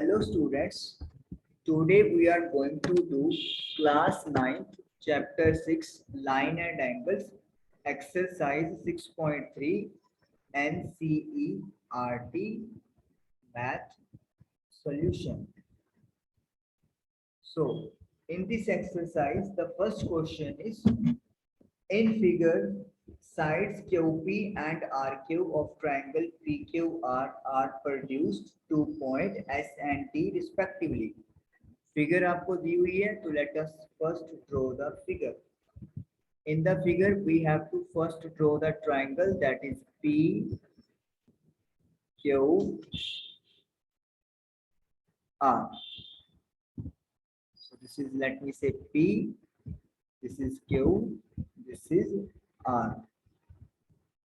Hello students, today we are going to do class 9th chapter 6 line and angles exercise 6.3 NCERT math solution. So in this exercise the first question is in figure sides QP and RQ of triangle PQR are produced to point S and T respectively. Figure आपको दी हुई है तो let us first draw the figure. In the figure we have to first draw the triangle that is PQR. So this is, let me say, P, this is Q, this is R.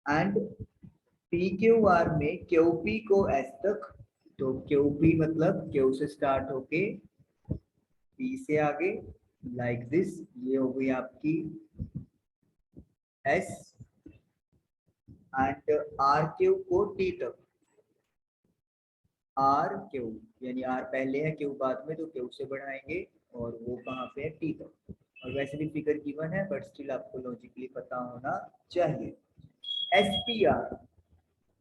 And PQR में QP को S तक, तो QP मतलब Q से start होके P से आगे like this, ये हो गई आपकी S and RQ को T तक, RQ यानी R पहले है Q बाद में, तो Q से बढ़ाएंगे और वो कहाँ पे है T तक। और वैसे भी फिगर गिवन है बट स्टिल आपको लॉजिकली पता होना चाहिए। SPR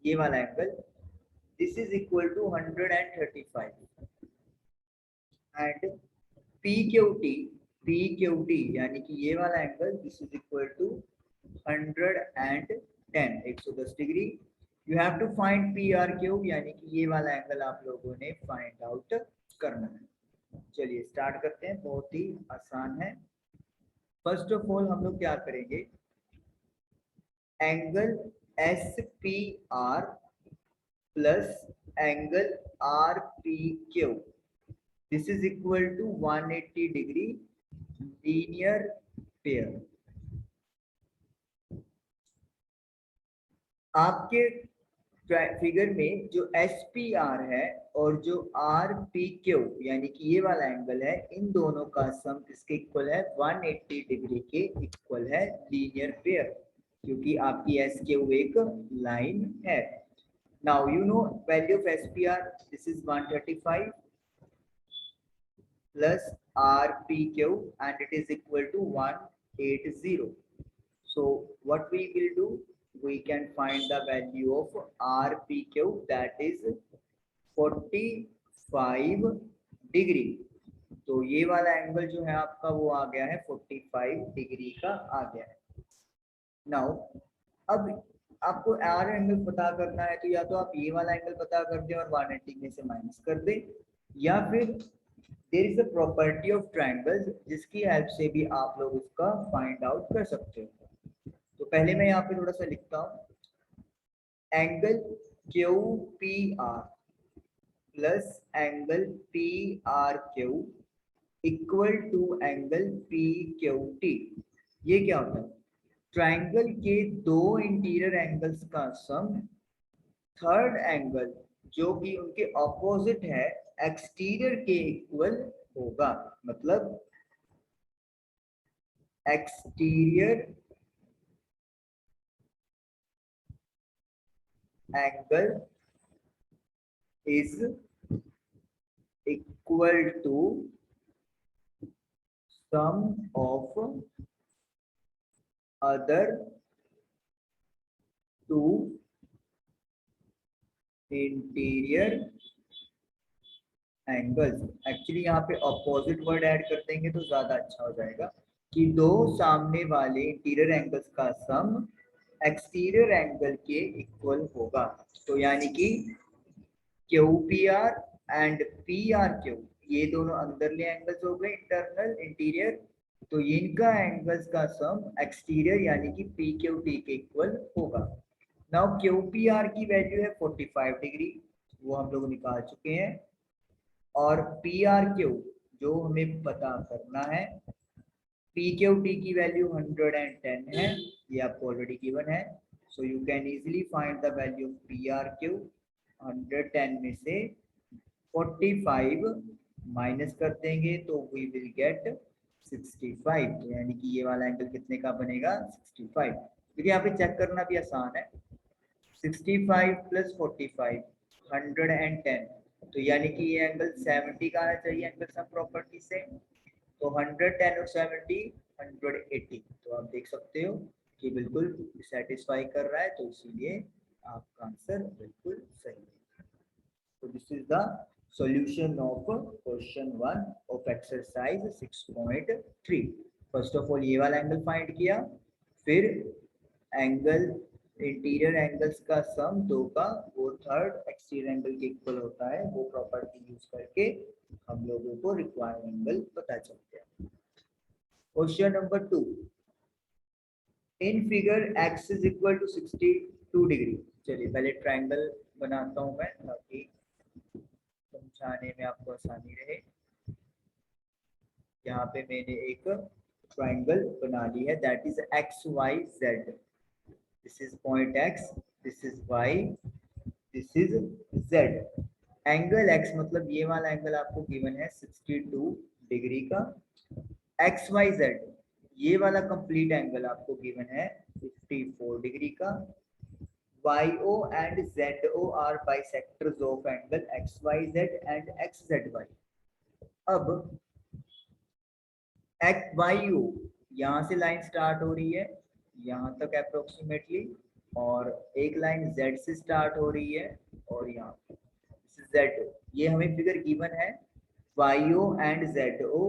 ये वाला angle, this is equal to 135 and PQT यानी कि ये वाला angle, this is equal to 110 110 degree. You have to find PRQ यानी कि ये वाला एंगल आप लोगों ने फाइंड आउट करना है। चलिए स्टार्ट करते हैं, बहुत ही आसान है। फर्स्ट ऑफ ऑल हम लोग क्या करेंगे, angle SPR plus angle RPQ, this is equal to 180 degree linear pair. आपके फिगर में जो SPR है और जो RPQ यानी कि ये वाला एंगल है, इन दोनों का सम किसके इक्वल है, 180 डिग्री के इक्वल है, लीनियर पेयर, क्योंकि आपकी SQ एक लाइन है। Now you know value of SPR, this is 135 plus RPQ and it is equal to 180. So what we will do, we can find the value of RPQ, that is 45 degree. तो ये वाला angle जो है आपका वो आ गया है 45 degree का आ गया है। नाउ अब आपको R एंगल पता करना है, तो या तो आप ये वाला एंगल पता कर दें और 180 में से माइनस कर दें, या फिर there is a property of triangles जिसकी हेल्प से भी आप लोग उसका फाइंड आउट कर सकते हो। तो पहले मैं यहाँ पे थोड़ा सा लिखता हूँ, angle QPR plus angle PRQ equal to angle PQT। ये क्या होता है, ट्राइंगल के दो इंटीरियर एंगल्स का सम, थर्ड एंगल जो कि उनके ऑपोजिट है एक्सटीरियर के इक्वल होगा। मतलब exterior angle is equal to sum of other two interior angles. Actually यहाँ पे ऑपोजिट वर्ड ऐड कर देंगे तो ज्यादा अच्छा हो जाएगा, कि दो सामने वाले इंटीरियर एंगल्स का सम एक्सटीरियर एंगल के इक्वल होगा। तो यानी कि QPR एंड PRQ ये दोनों अंदरले एंगल्स हो गए, इंटरनल इंटीरियर, तो इनका एंगल्स का सम एक्सटीरियर यानी कि PQT के इक्वल होगा। नाउ QPR की वैल्यू है 45 डिग्री, वो हम लोग निकाल चुके हैं, और PRQ जो हमें पता करना है, PQT की वैल्यू 110 है, ये आपको ऑलरेडी गिवन है। So you can easily find the value of PRQ। 110 में से 45 माइनस कर देंगे तो वी विल गेट 65, यानी कि ये वाला एंगल कितने का बनेगा, 65। देखिए यहाँ पे चेक करना भी आसान है, 65 प्लस 45 110, तो यानी कि ये एंगल 70 का आना चाहिए एंगल सम प्रॉपर्टी से। तो 110 और 70 180, तो आप देख सकते हो कि बिल्कुल सेटिस्फाई कर रहा है, तो इसीलिए आपका आंसर बिल्कुल सही है। तो this is the solution of question 1 of exercise 6.3। First of all ये वाला एंगल फाइंड किया, फिर एंगल इंटीरियर एंगल्स का सम दो का वो थर्ड एक्सटीरियर एंगल के इक्वल होता है, वो प्रॉपर्टी यूज करके हम लोगों को रिक्वायर्ड एंगल पता चलते हैं। Question number 2, in figure x is equal to 62 degree. चलिए पहले ट्रायंगल बनाता हूं मैं ताकि समझाने में आपको आसानी रहे। यहाँ पे मैंने एक ट्रायंगल बना ली है, that is X Y Z. This is point x, this is y, this is z। Angle x मतलब ये वाला एंगल आपको गिवन है 62 डिग्री का। एक्स वाई जेड ये वाला कंप्लीट एंगल आपको गिवन है 54 डिग्री का। YO and ZO are bisectors of angle XYZ and XZY। अब YO यहाँ से लाइन स्टार्ट हो रही है यहाँ तक अप्रोक्सीमेटली, और एक लाइन Z से स्टार्ट हो रही है और यहाँ ZO। ये हमें फिगर गिवन है। YO and ZO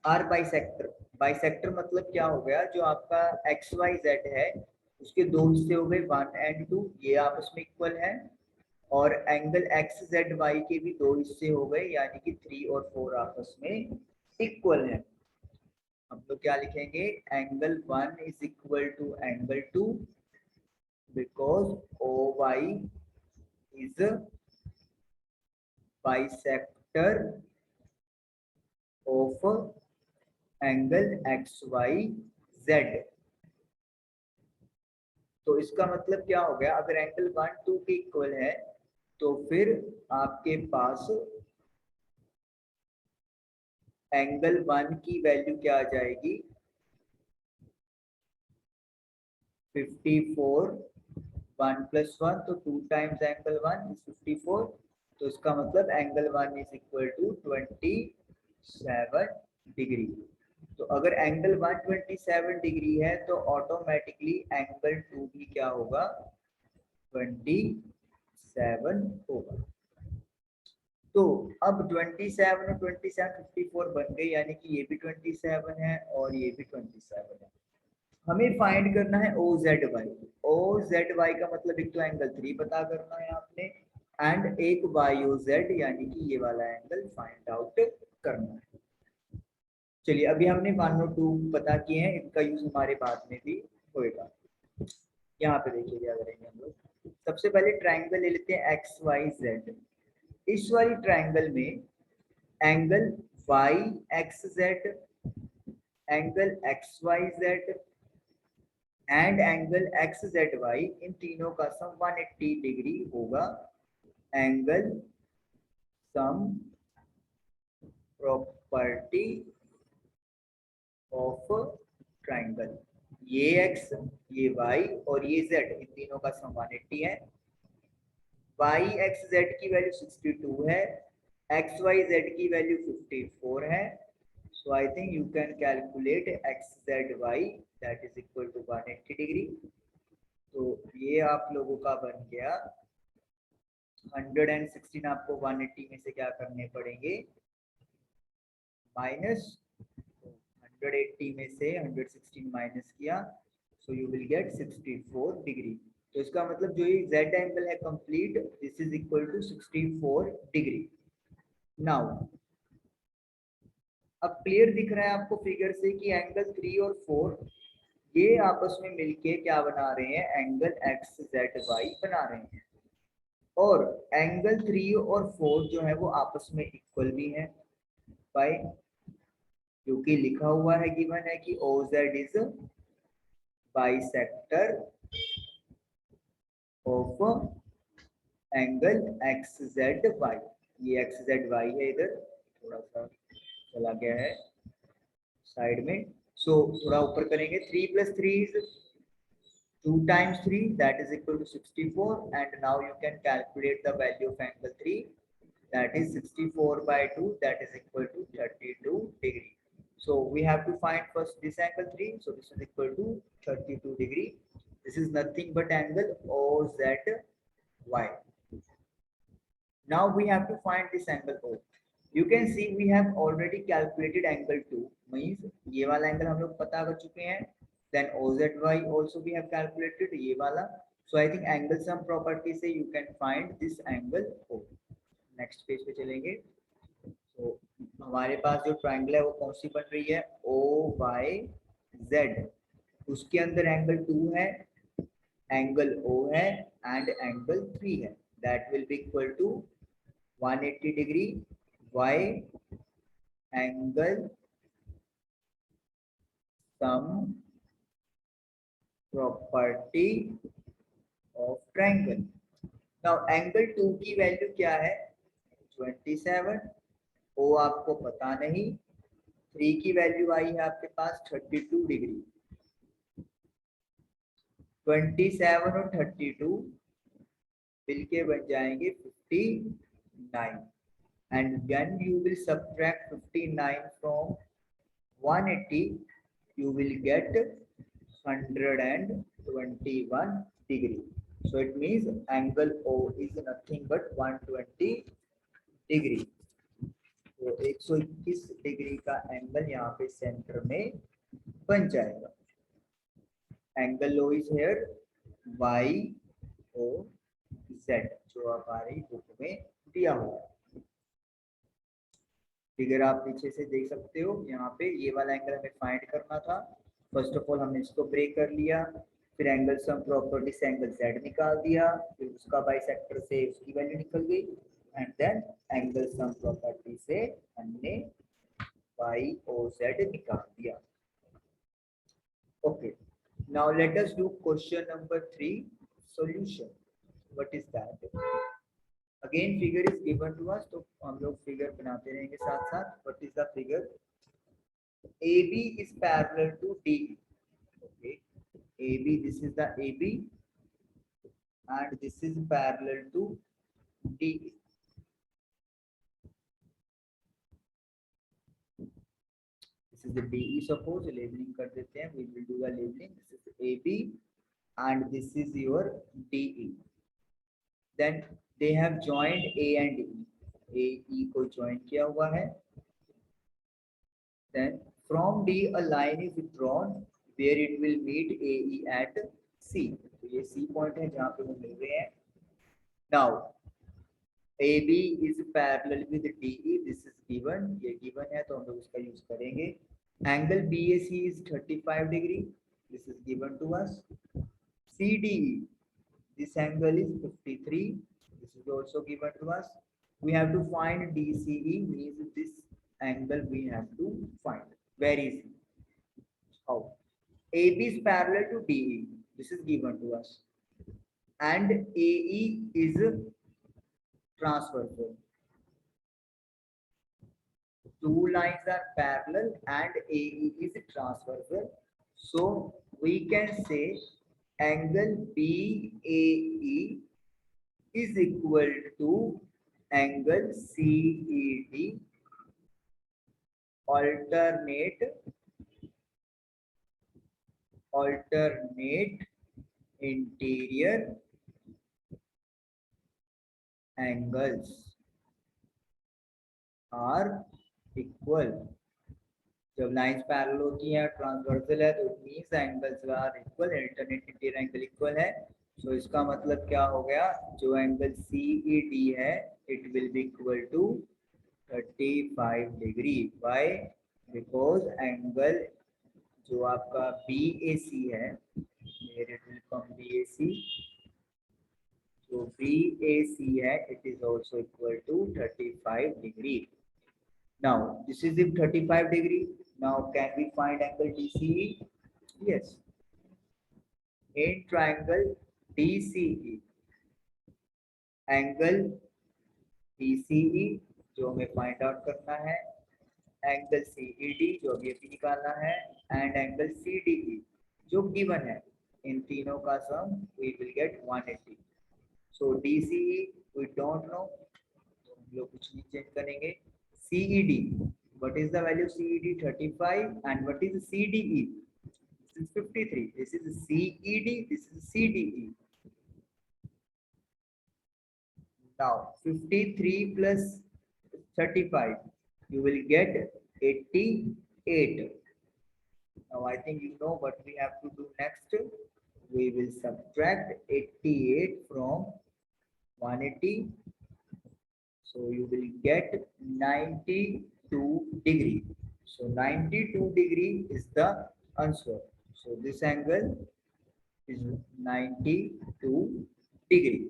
are bisector. Bisector मतलब क्या हो गया, जो आपका XYZ है उसके दो हिस्से हो गए 1 and 2, ये आपस में इक्वल है। और एंगल XZY के भी दो हिस्से हो गए, यानी कि 3 और 4 आपस में इक्वल है। हम लोग क्या लिखेंगे, angle 1 is equal to angle 2 because OY is bisector of angle XYZ। तो इसका मतलब क्या हो गया, अगर एंगल 1 2 के इक्वल है तो फिर आपके पास एंगल 1 की वैल्यू क्या आ जाएगी 54, 1 + 1 तो 2 टाइम्स एंगल 1 इज 54। तो इसका मतलब angle 1 is equal to 27 degree. तो अगर एंगल 127 डिग्री है तो ऑटोमेटिकली एंगल 2 भी क्या होगा 27 होगा। तो अब 27 और 27 54 बन गए, यानी कि ये भी 27 है और ये भी 27 है। हमें फाइंड करना है OZY। OZY का मतलब एक तो एंगल 3 पता करना है आपने, एंड एक YOZ यानी कि ये वाला एंगल फाइंड आउट करना है। चलिए अभी हमने 1 और 2 पता किए हैं, इनका यूज हमारे बाद में भी होएगा। यहाँ पे देखिए क्या करेंगे हम लोग, सबसे पहले ट्राइंगल ले लेते हैं XYZ। इस वाली ट्राइंगल में angle YXZ, angle XYZ and angle XZY, इन तीनों का सम 180 डिग्री होगा। Angle sum property of triangle, ये x, ये y और ये z, इन तीनों का सम 180 है। YXZ की वैल्यू 62 है, XYZ की वैल्यू 54 है। So I think you can calculate XZY that is equal to 180 degree. तो ये आप लोगों का बन गया 116। आपको 180 में से क्या करने पड़ेंगे माइनस, 180 में से 116 माइनस किया, so you will get 64 degree. तो इसका मतलब जो ये Z एंगल है complete, this is equal to 64 degree. Now अब क्लियर दिख रहा है आपको फिगर से कि एंगल 3 और 4 ये आपस में मिलके क्या बना रहे हैं, एंगल XZY बना रहे हैं। और एंगल 3 और 4 जो है वो आपस में इक्वल भी है, बाय क्योंकि लिखा हुआ है गिवन है कि OZ is bisector of angle XZY। ये XZY है, इधर थोड़ा सा चला गया है साइड में। सो थोड़ा ऊपर करेंगे, 3 + 3 is 2 times 3 that is equal to 64, and now you can calculate the value of angle 3 that is 64 by 2, that is equal to 32 degree. So we have to find first this angle 3. So this is equal to 32 degree. This is nothing but angle OZY. Now we have to find this angle O. You can see we have already calculated angle 2, means ये वाला angle हम लोग पता कर चुके हैं. Then OZY also we have calculated ये वाला. So I think angle sum property से you can find this angle O. Next page पे चलेंगे. तो हमारे पास जो ट्रायंगल है वो कौन सी बन रही है, OYZ. उसके अंदर एंगल 2 है, एंगल O है एंड एंगल 3 है. That will be equal to 180 degree y angle sum property of triangle. Now angle 2 की वैल्यू क्या है, 27. ओ आपको पता नहीं. 3 की वैल्यू आई है आपके पास 32 डिग्री. 27 और 32 मिलके बन जाएंगे 59. And when you will subtract 59 from 180, you will get 121 degree. So it means angle O is nothing but 120 degree. तो 121 डिग्री का एंगल यहाँ पे सेंटर में बन जाएगा. Angle O is here YOZ जो हमारी बुक में दिया हुआ है. फिगर आप पीछे से देख सकते हो. यहाँ पे ये वाला एंगल हमें फाइंड करना था. फर्स्ट ऑफ ऑल हमने इसको ब्रेक कर लिया, फिर एंगल सम प्रॉपर्टी से एंगल Z निकाल दिया, फिर उसका बाइसेक्टर से उसकी वैल्यू निकल गई and then angle sum property से हमने YOZ निकाल दिया. Okay, now let us do question number 3 solution. What is that? Again figure is given to us, तो हम लोग फिगर बनाते रहेंगे साथ साथ. What is the figure? AB is parallel to DE. Okay, AB, this is the AB and this is parallel to DE. This is the DE. Suppose labeling कर देते हैं. We will do the labeling. This is AB and this is your DE. Then they have joined A and E. AE को join किया हुआ है. Then from D a line is drawn where it will meet AE at C. तो ये C point है जहाँ पे वो मिल रहे हैं. Now AB is parallel with DE. This is given. ये given है तो हम लोग उसका यूज करेंगे. Angle BAC is 35 degree. This is given to us. CDE, this angle is 53. This is also given to us. We have to find DCE, means this angle we have to find. Very easy. How? AB is parallel to DE. This is given to us. And AE is transversal. Two lines are parallel and AE is transversal. So we can say angle BAE is equal to angle CED alternate interior angles are equal. जब lines parallel होती हैं transversal है तो it means angles are equal, alternate interior angle equal है. So इसका मतलब क्या हो गया, जो एंगल CED है it will be equal to 35 degree. Why? Because angle जो आपका BAC है, इट विल कम BAC, जो BAC है it is also equal to 35 degree. Now this is the 35 degree. Now can we find angle DCE? Yes. In triangle DCE, angle DCE जो हमें find out करना है, angle CED जो अभी निकालना है, and angle CDE जो given है, इन तीनों का sum we will get 180. So DCE we don't know, हम लोग कुछ नहीं चेंज करेंगे। CED, what is the value of CED? 35, and what is CDE? This is 53. This is CED, this is CDE. Now 53 plus 35, you will get 88. Now I think you know what we have to do next. We will subtract 88 from 180. So you will get 92 degree. So 92 degree is the answer. So this angle is 92 degree.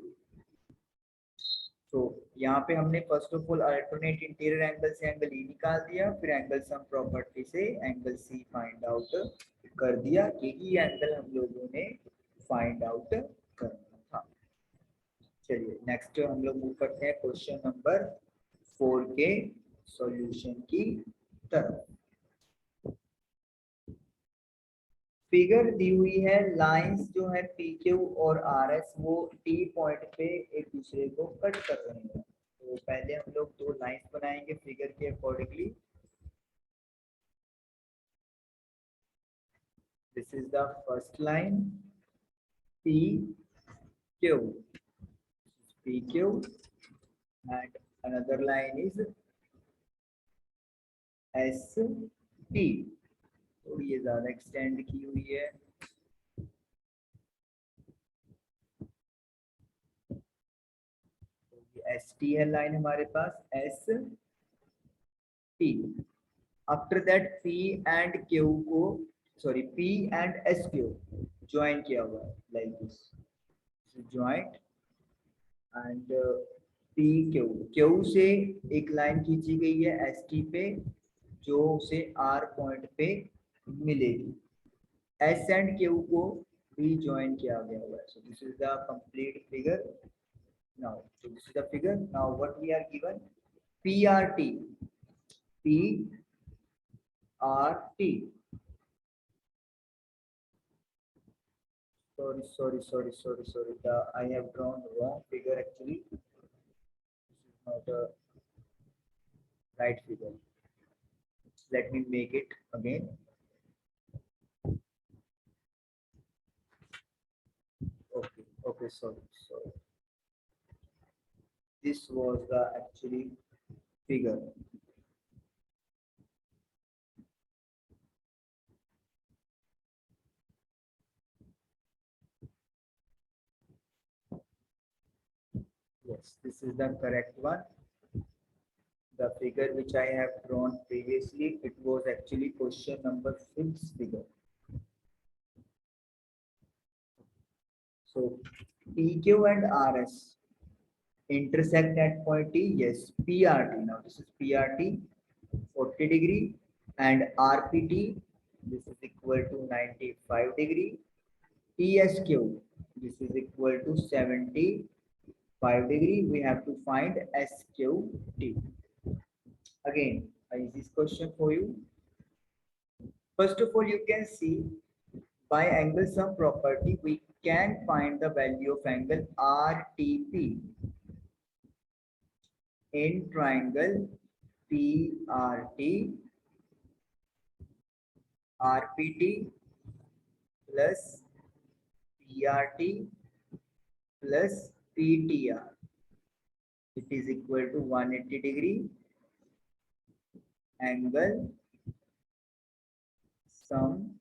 तो यहाँ पे हमने first of all alternate interior angle से angle E निकाल दिया, फिर angle sum property से angle C find out कर दिया, यही एंगल हम लोगों ने फाइंड आउट करना था। चलिए नेक्स्ट हम लोग मूव करते हैं क्वेश्चन नंबर 4 के सॉल्यूशन की तरफ। फिगर दी हुई है, लाइंस जो है PQ और RS वो T पॉइंट पे एक दूसरे को कट कर रहे हैं। तो पहले हम लोग दो लाइंस बनाएंगे फिगर के accordingly. This is the first line PQ, and another line is ST। थोड़ी ये ज्यादा एक्सटेंड की हुई है। ST है लाइन हमारे पास, ST। After that P and Q को, sorry P and SQ join किया हुआ है like this, joint and Q से एक लाइन खींची गई है ST पे जो उसे R पॉइंट पे मिलेगी। S and Q को भी ज्वाइन किया गया हुआ है। सो this is the complete figure. Now so this is the figure. Now what we are given? PRT, sorry, I have drawn wrong figure actually. This is not a right figure. Let me make it again. Okay, sorry. This was the actually figure. Yes, this is the correct one. The figure which I have drawn previously, it was actually question number 6 figure. So PQ and RS intersect at point T. Yes, PRT. Now this is PRT 40 degree, and RPT, this is equal to 95 degree. TSQ, this is equal to 75 degree. We have to find SQT. Again, this question for you. First of all, you can see by angle sum property we can find the value of angle RTP in triangle PRT, RPT plus PRT plus PTR. It is equal to 180 degree angle sum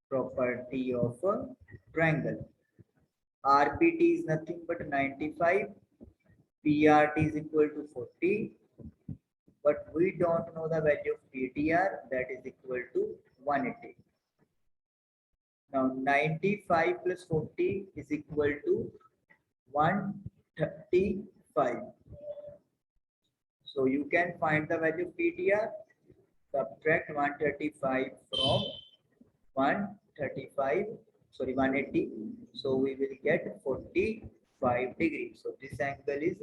property of a triangle. RPT is nothing but 95, PRT is equal to 40, but we don't know the value of PTR, that is equal to 180. Now 95 plus 40 is equal to 135. So you can find the value of PTR, subtract 135 from 180, so we will get 45 degrees. So this angle is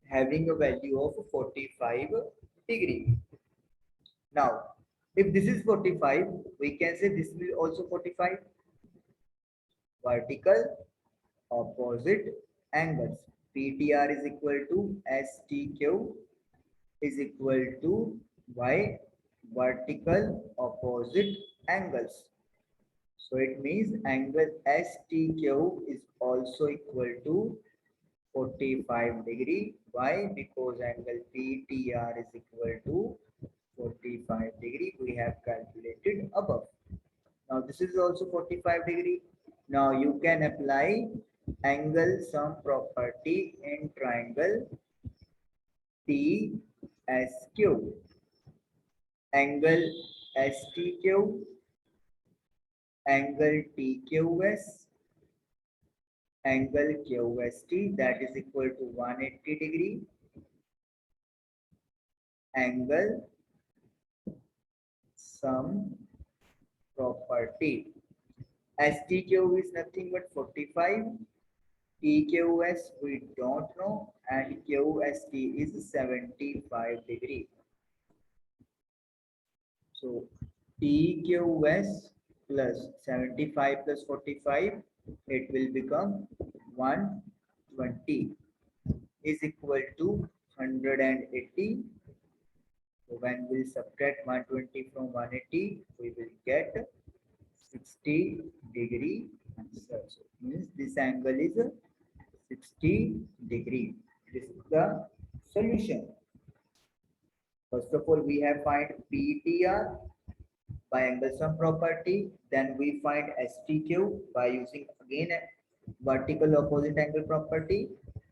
having a value of 45 degree. Now if this is 45, we can say this will also 45. Vertical opposite angles. PTR is equal to STQ is equal to Y vertical opposite angles. So it means angle STQ is also equal to 45 degree. Why? Because angle PTR is equal to 45 degree. We have calculated above. Now this is also 45 degree. Now you can apply angle sum property in triangle TSQ. Angle STQ, angle TQS, angle QST, that is equal to 180 degree. Angle sum property. STQ is nothing but 45. TQS we don't know, and QST is 75 degree. So TQS plus 75 plus 45, it will become 120 is equal to 180. So when we subtract 120 from 180, we will get 60 degree answer. So it means this angle is 60 degree. This is the solution. First of all, we have find PTR by angle sum property. Then we find STQ by using again vertical opposite angle property.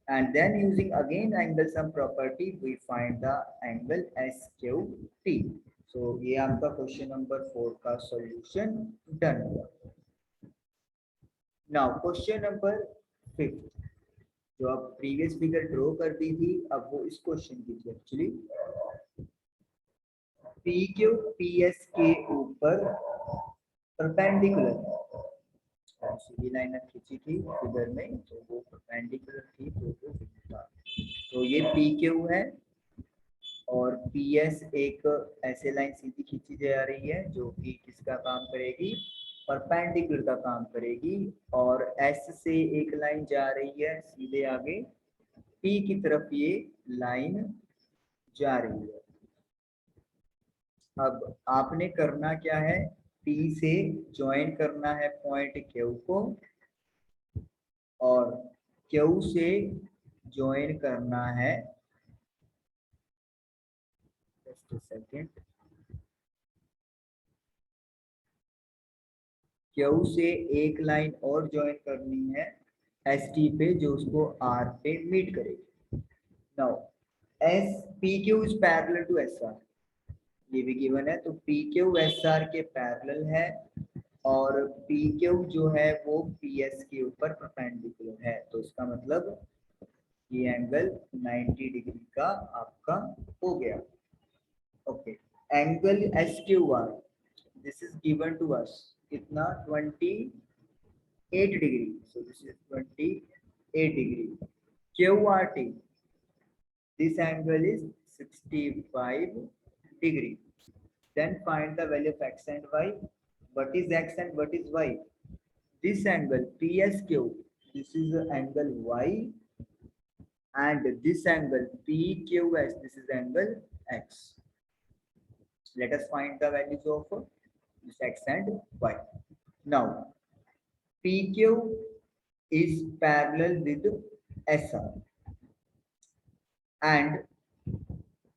And then using again angle sum property, we find the angle SQT. So ये आपका question number 4 का solution done हुआ. Now question number 5 जो आप previous figure draw कर दी थी, अब वो इस क्वेश्चन की थी एक्चुअली. PQ PS के ऊपर परपेंडिकुलर सीधी लाइन खींची थी फिगर में, तो वो परपेंडिकुलर थी, तो वो था. तो ये PQ है और PS एक ऐसे लाइन सीधी खींची जा रही है जो कि किसका काम करेगी, परपेंडिकुलर का काम करेगी. और S से एक लाइन जा रही है सीधे आगे P की तरफ, ये लाइन जा रही है. अब आपने करना क्या है, P से ज्वाइन करना है पॉइंट Q को और Q से ज्वाइन करना है, जस्ट अ सेकंड, Q से एक लाइन और ज्वाइन करनी है ST पे जो उसको R पे मीट करेगी. Now PQ is parallel to SR, ये भी गिवन है. तो PQ SR के पैरेलल है और PQ जो है वो PS के ऊपर परपेंडिकुलर है. तो इसका मतलब ये एंगल 90 डिग्री का आपका हो गया. Okay, angle SQR this is given to us कितना, 28 degree. So this is 28 degree. QRT this angle is 65 degree. Then find the value of x and y. What is x and what is y? This angle PSQ, this is the angle y, and this angle PQS, this is angle x. Let us find the values of this x and y. Now PQ is parallel with SR and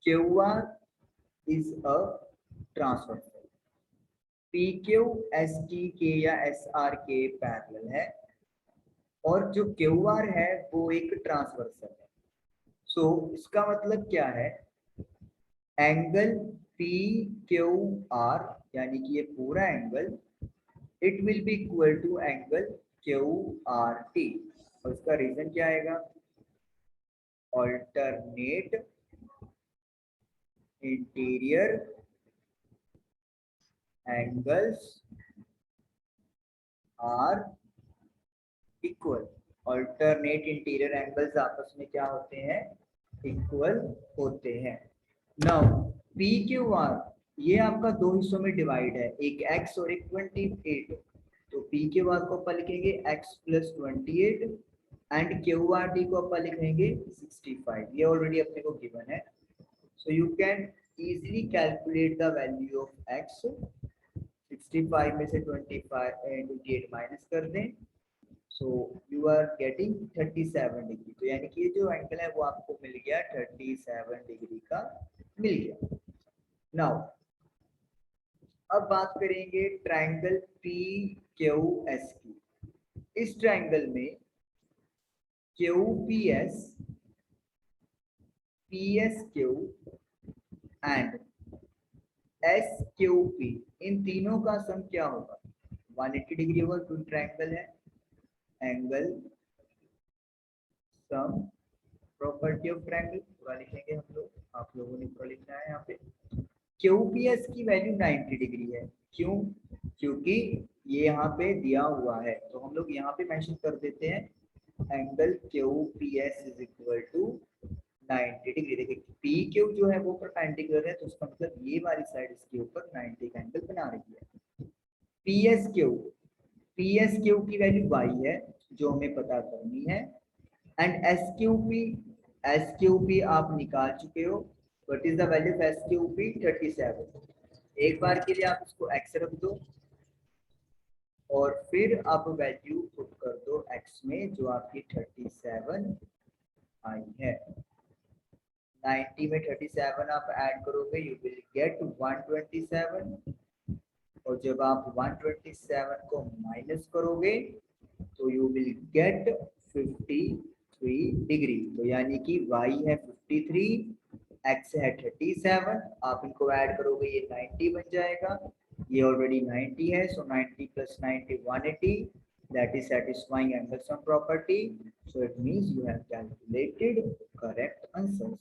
QR is a transverse. PQ ST के या SR के parallel है और जो QR है वो एक transversal है. सो इसका मतलब क्या है, एंगल PQR यानी कि ये पूरा angle it will be equal to angle QRT. और इसका रीजन क्या आएगा, alternate interior angles are equal. alternate interior angles आपस में क्या होते हैं, इक्वल होते हैं. नाउ PQR ये आपका दो हिस्सों में डिवाइड है, एक x और एक 28. तो PQR को अपन लिखेंगे x plus 28 and Q R T को अपन लिखेंगे 65, ये ऑलरेडी अपने को गिवन है। So you can easily calculate the value of X. 65 में से 28 माइनस कर दें, so you are getting 37 degree. तो यानी कि जो एंगल है वो आपको मिल गया 37 डिग्री का मिल गया। नाउ अब बात करेंगे ट्रायंगल पी क्यू एस की। इस ट्रायंगल में Q P S, P S Q and S Q P, इन तीनों का सम क्या होगा? 180 डिग्री होगा, क्योंकि ट्रायंगल है। Angle sum property of triangle पूरा लिखेंगे हम लोग, आप लोगों ने पूरा लिखना है यहाँ पे। क्यूपीएस की वैल्यू 90 डिग्री है। क्यों? क्योंकि ये यहाँ पे दिया हुआ है, तो हम लोग यहाँ पे मेंशन कर देते हैं angle QPS is equal to 90 degree. देखिए पी क्यू जो है वो परपेंडिकुलर है, तो उसका मतलब ये वाली साइड इसके ऊपर 90 का एंगल बना रही है। पी एस क्यू की वैल्यू y है जो हमें पता करनी है। एंड एस क्यू पी आप निकाल चुके हो। What is the value of S Q P? 37। एक बार के लिए आप इसको x रख दो और फिर आप वैल्यू पुट कर दो x में, जो आपकी 37 आई है। 90 में 37 आप ऐड करोगे, यू विल गेट 127। और जब आप 127 को माइनस करोगे तो यू विल गेट 53 डिग्री। तो यानी कि y है 53, x है 37, आप इनको ऐड करोगे ये 90 बन जाएगा। ये ऑलरेडी 90 है, सो 90 plus 90 180, that is satisfying angle sum property. So it means you have calculated correct answers.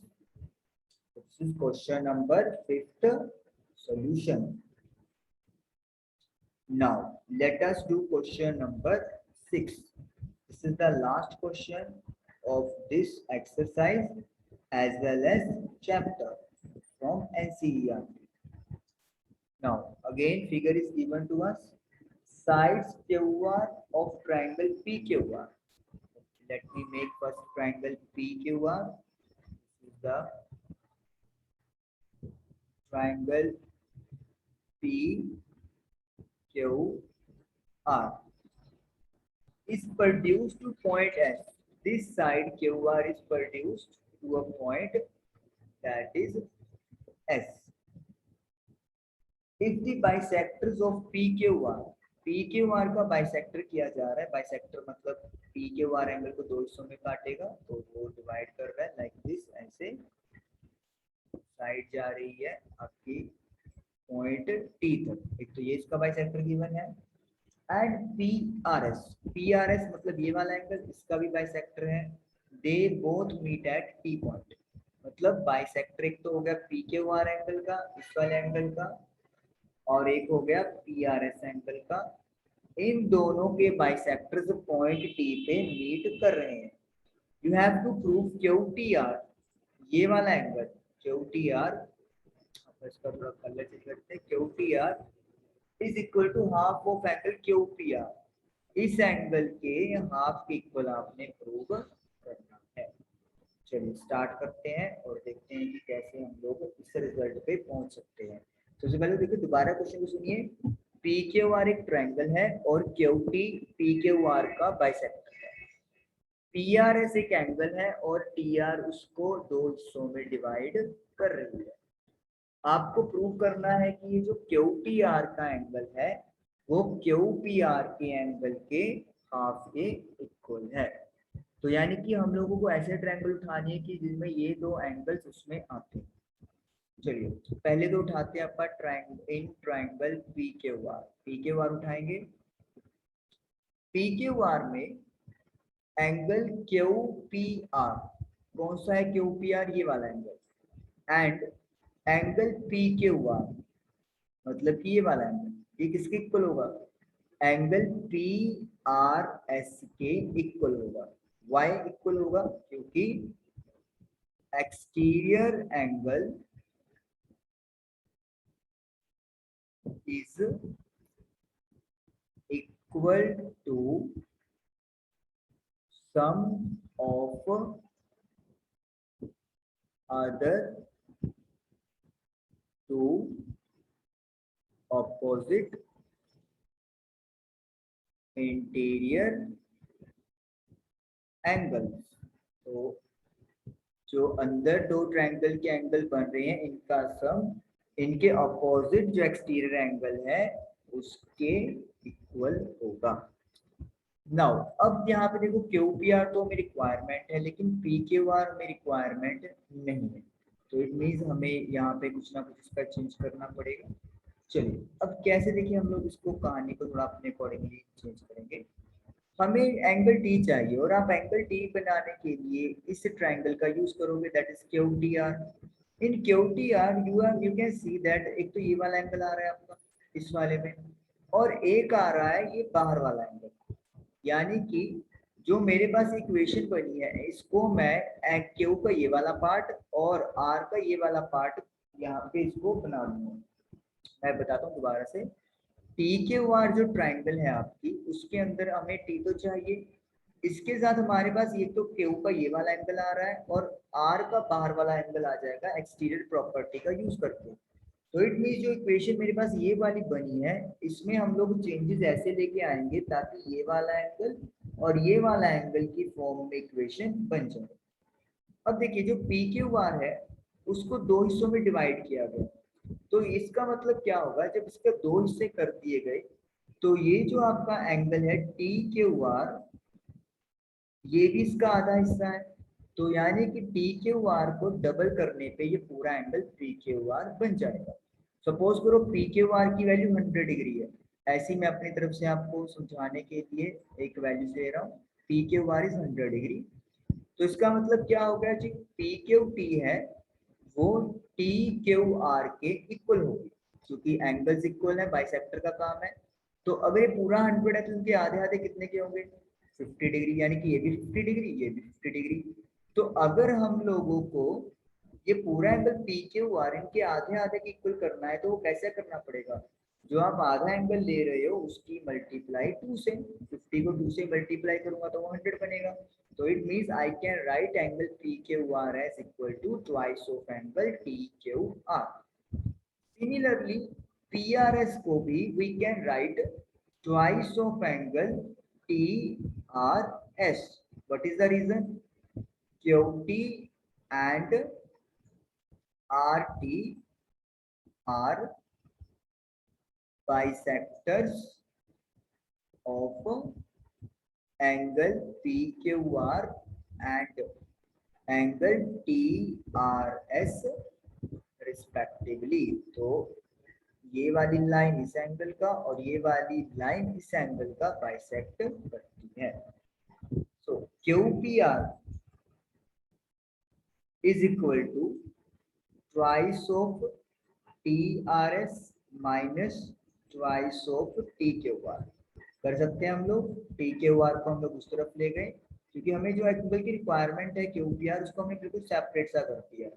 This is question number 5th solution. Now let us do question number 6. This is the last question of this exercise as well as chapter from NCERT. Now again figure is given to us. Sides QR of triangle PQR. Let me make first triangle PQR. This is the triangle PQR is produced to point S. This side QR is produced to a point that is S. If the bisectors of PQR, PQR का bisector किया जा रहा है, bisector मतलब PQR angle को दो हिस्सों में काटेगा, तो वो डिवाइड कर रहा है लाइक दिस, ऐसे साइड जा रही है आपकी पॉइंट T तक। एक तो ये इसका बाइसेक्टर गिवन है। एंड PRS मतलब ये वाला एंगल, इसका भी बाइसेक्टर है। They both meet at T point, मतलब बाइसेक्टर एक तो हो गया PQR एंगल का, इस वाले एंगल का, और एक हो गया PRS एंगल का। इन दोनों के बाइसेक्टर्स पॉइंट T पे मीट कर रहे हैं। You have to prove QTR, ये वाला एंगल QTR, इसका थोड़ा कलर चेंज करते हैं, QTR is equal to half of angle QPR। इस एंगल के हाफ के इक्वल आपने प्रूव करना है। चलिए स्टार्ट करते हैं और देखते हैं कि कैसे हम लोग इस रिजल्ट पे पहुंच सकते हैं। सबसे पहले देखिए, दोबारा क्वेश्चन को सुनिए। PQR एक ट्रायंगल है और QT PQR का बाइसेक्टर है। PRS एक एंगल है और TR उसको दो हिस्सों में डिवाइड कर रही है। आपको प्रूव करना है कि ये जो QTR का एंगल है वो QPR के एंगल के हाफ के इक्वल है। तो यानी कि हम लोगों को ऐसे ट्रायंगल उठानी है कि जिसमें ये दो एंगल्स उसमें आते हैं। चलिए पहले तो उठाते हैं अपन ट्रायंगल इन ट्रायंगल PQR उठाएंगे। PQR में एंगल QPR, कौन सा है QPR? ये वाला एंगल। एंड एंगल PQR मतलब कि ये वाला एंगल, ये किसके इक्वल होगा? एंगल PRS के इक्वल होगा। Y इक्वल होगा क्योंकि exterior angle is equal to sum of other two opposite interior angles. तो जो अंदर दो ट्रायंगल के एंगल बन रहे हैं इनका सम इनके अपोजिट जो एक्सटीरियर एंगल है उसके इक्वल होगा। नाउ अब यहाँ पे देखो क्यूपीआर तो मेरी रिक्वायरमेंट है लेकिन पीक्यूआर में रिक्वायरमेंट नहीं है, तो इट मीन्स हमें यहाँ पे कुछ ना कुछ इसका चेंज करना पड़ेगा। चलिए अब कैसे देखिए हम लोग इसको कहानी को थोड़ा अपने अकॉर्डिंगली चेंज करेंगे। हमें एंगल टी चाहिए और आप एंगल टी बनाने के लिए इस ट्रायंगल का यूज करोगे that is Q T are. In Q T are you can see that एक तो ये वाला एंगल आ रहा है आपका इस वाले में और एक आ रहा है ये बाहर वाला एंगल, यानी कि जो मेरे पास इक्वेशन बनी है इसको मैं क्यू का ये वाला पार्ट और आर का ये वाला पार्ट यहाँ पे इसको बना लूंगा। मैं बताता हूँ दोबारा से, टी के वार जो ट्रायंगल है आपकी उसके अंदर हमें टी तो चाहिए, इसके साथ हमारे पास ये तो क्यू का ये वाला एंगल आ रहा है और आर का बाहर वाला एंगल आ जाएगा एक्सटीरियर प्रॉपर्टी का यूज करके। तो इट मीन जो इक्वेशन मेरे पास ये वाली बनी है इसमें हम लोग चेंजेस ऐसे लेके आएंगे ताकि ये वाला एंगल और ये वाला एंगल की फॉर्म में इक्वेशन बन जाए। अब देखिए जो पी क्यू आर है उसको दो हिस्सों में डिवाइड किया गया, तो इसका मतलब क्या होगा जब इसके दो हिस्से कर दिए गए तो ये जो आपका एंगल है टी क्यू आर ये भी इसका आधा हिस्सा है, तो यानी कि टी क्यू आर को डबल करने पे ये पूरा एंगल पी क्यू आर बन जाएगा। सपोज करो पी क्यू आर की वैल्यू 100 डिग्री है, ऐसी मैं अपनी तरफ से आपको समझाने के लिए एक वैल्यू दे रहा हूँ, P Q R is 100 degree. तो इसका मतलब क्या हो गया जी, पी क्यू टी है वो टी क्यू आर के इक्वल होगी क्योंकि एंगल्स इक्वल है, बाइसेक्टर का काम है। तो अगर ये पूरा 100 है तो इनके आधे आधे कितने के होंगे 50 डिग्री, यानी कि ये भी 50 डिग्री ये भी 50 डिग्री। तो अगर हम लोगों को ये पूरा एंगल पी क्यू आर इनके आधे आधे के इक्वल करना है तो वो कैसे करना पड़ेगा, जो आप आधा एंगल ले रहे हो उसकी मल्टीप्लाई 2 से, 50 को 2 से मल्टीप्लाई करूंगा तो वो 100 बनेगा। So it means I can write angle PQR as equal to twice of angle TQR. Similarly, PRS को भी we can write twice of angle TRS. What is the reason? QT and RT are bisectors of angle PQR and angle T R S respectively. तो ये वाली line इस angle का और ये वाली लाइन इस एंगल का बाइसेक्ट करती है। So Q P R is equal to twice of T R S minus twice of T Q R. कर सकते हैं हम लोग, टी क्यू आर को हम लोग उस तरफ ले गए क्योंकि हमें जो एंगल की रिक्वायरमेंट है क्यू पी आर उसको हमने बिल्कुल सेपरेट सा कर दिया,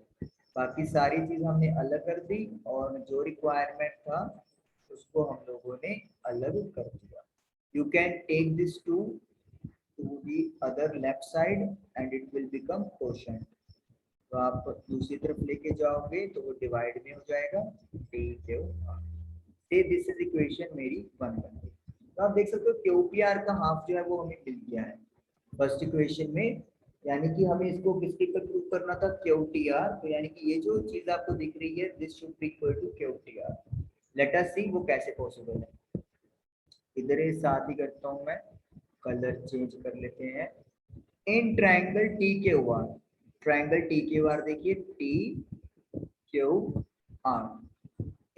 बाकी सारी चीज हमने अलग कर दी और जो रिक्वायरमेंट था उसको हम लोगों ने अलग कर दिया। You can take this to the other left side and it will become quotient. तो आप दूसरी तरफ लेके जाओगे तो वो डिवाइड में हो जाएगा T Q are. This is equation मेरी 1 बन गई। तो आप देख सकते हो क्यू पी आर का हाफ जो है वो हमें मिल गया है फर्स्ट इक्वेशन में, यानी कि हमें इसको किसके पर प्रूव करना था क्यू टी आर। तो यानी कि ये जो चीज आपको दिख रही है this should be equal to Q T R. Let us see वो कैसे पॉसिबल है। इधर ही साथ ही करता हूं मैं, कलर चेंज कर लेते हैं। In triangle T Q R, triangle T Q R देखिए टी क्यू आर,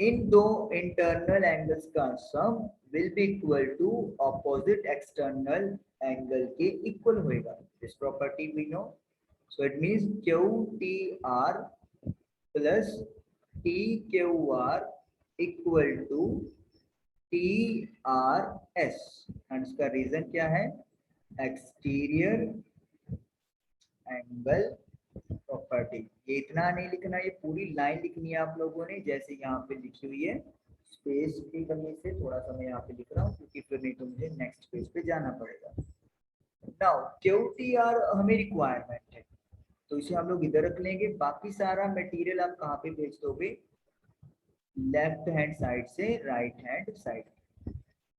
इन दो इंटरनल एंगल्स का sum will be equal to opposite external angle के इक्वल होएगा। This property we know, so it means Q T R plus T Q R equal to T R S. And इसका reason क्या है, exterior angle property. ये इतना नहीं लिखना, ये पूरी लाइन लिखनी है आप लोगों ने जैसे यहाँ पे लिखी हुई है। स्पेस की कमी से थोड़ा सा मैं यहाँ पे लिख रहा हूँ क्योंकि फिर नहीं तो मुझे नेक्स्ट पेज पे जाना पड़ेगा। नाउ QTR हमें रिक्वायरमेंट है, तो इसे हम लोग इधर रख लेंगे। बाकी सारा मटेरियल आप कहाँ पे भेज दोगे, लेफ्ट हैंड साइड से right hand side.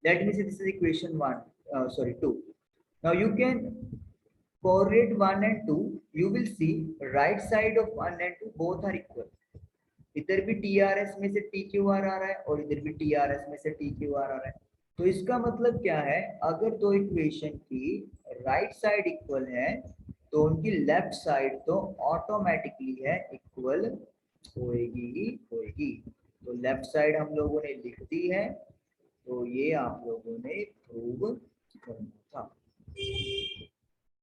Let me से this is equation 1 sorry 2. Now you can correlate 1 and 2. You will see right side of 1 and 2 both are equal. इधर भी TRS में से TQR आ रहा है और इधर भी TRS में से TQR आ रहा है। तो इसका मतलब क्या है, अगर दो इक्वेशन की राइट साइड इक्वल है तो उनकी लेफ्ट साइड तो ऑटोमेटिकली है इक्वल होएगी ही होएगी। तो लेफ्ट साइड हम लोगों ने लिख दी है, तो ये आप लोगों ने प्रूव करना था।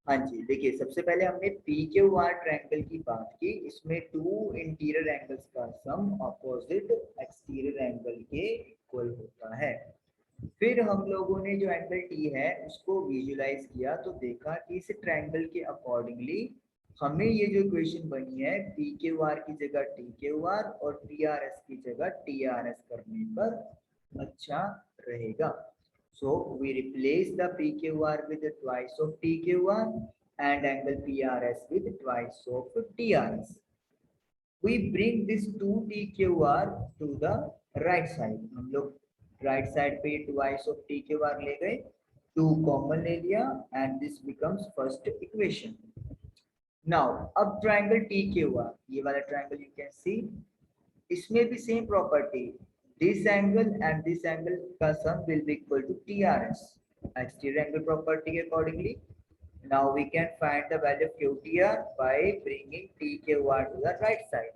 हाँ जी, देखिए सबसे पहले हमने PQR ट्रायंगल की बात की। इसमें टू इंटीरियर एंगल्स का सम अपोजिट एक्सटीरियर एंगल के इक्वल होता है। फिर हम लोगों ने जो एंगल T है उसको विजुलाइज किया, तो देखा कि इस ट्रायंगल के अकॉर्डिंगली हमें ये जो इक्वेशन बनी है PQR की जगह TQR और TRS की जगह TRS करने पर अच्छा रहेगा। So we replace the PQR with twice of TQR and angle PRS with twice of TRS. We bring this 2TQR to the right side. हम लोग right side पे twice of TQR ले गए, 2 common ले लिया and this becomes first equation. Now अब triangle TQR, ये वाला triangle you can see, इसमें भी same property, this angle and this angle का sum will be equal to TRS exterior angle property के accordingly. Now we can find the value of QTR by bringing TQR to the right side.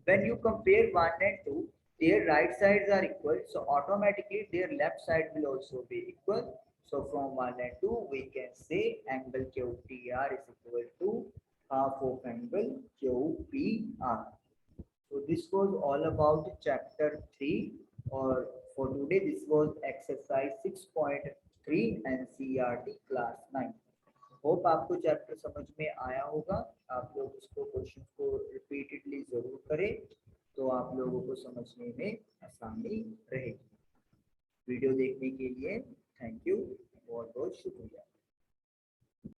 When you compare 1 and 2, their right sides are equal, so automatically their left side will also be equal. So from 1 and 2 we can say angle QTR is equal to half of angle QPR. So this was all about chapter 3, or for today this was exercise 6.3 NCERT class 9. Hope आपको chapter समझ में आया होगा। आप लोग इसको question को repeatedly जरूर करें, तो आप लोगों को समझने में आसानी रहेगी। वीडियो देखने के लिए थैंक यू, बहुत बहुत शुक्रिया।